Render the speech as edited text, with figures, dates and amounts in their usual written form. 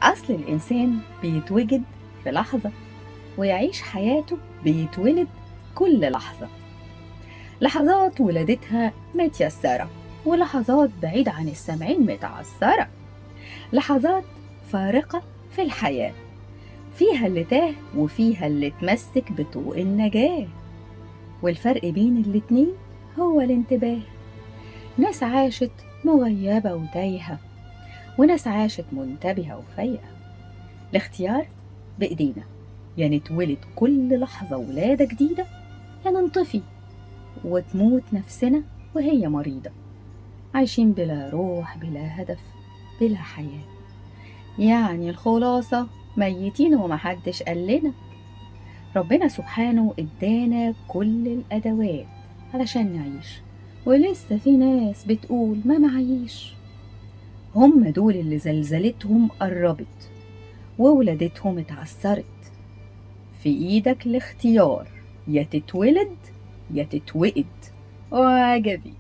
أصل الإنسان بيتوجد في لحظة ويعيش حياته بيتولد كل لحظة. لحظات ولادتها متيسرة، ولحظات بعيد عن السامعين متعثرة. لحظات فارقة في الحياة، فيها اللي تاه وفيها اللي اتمسك بطوق النجاة. والفرق بين الاتنين هو الانتباه. ناس عاشت مغيبة وتايهة، وناس عاشت منتبهة وفايقة. الاختيار بإيدينا، يا نتولد كل لحظة ولادة جديدة، يا ننطفي وتموت نفسنا وهي مريضة، عايشين بلا روح بلا هدف بلا حياة. يعني الخلاصة ميتين ومحدش قال لنا. ربنا سبحانه ادانا كل الأدوات علشان نعيش، ولسه في ناس بتقول ما معيش. هم دول اللي زلزلتهم قربت وولادتهم اتعثرت. في ايدك الاختيار، يا تتولد يا تتوئد. وعجبي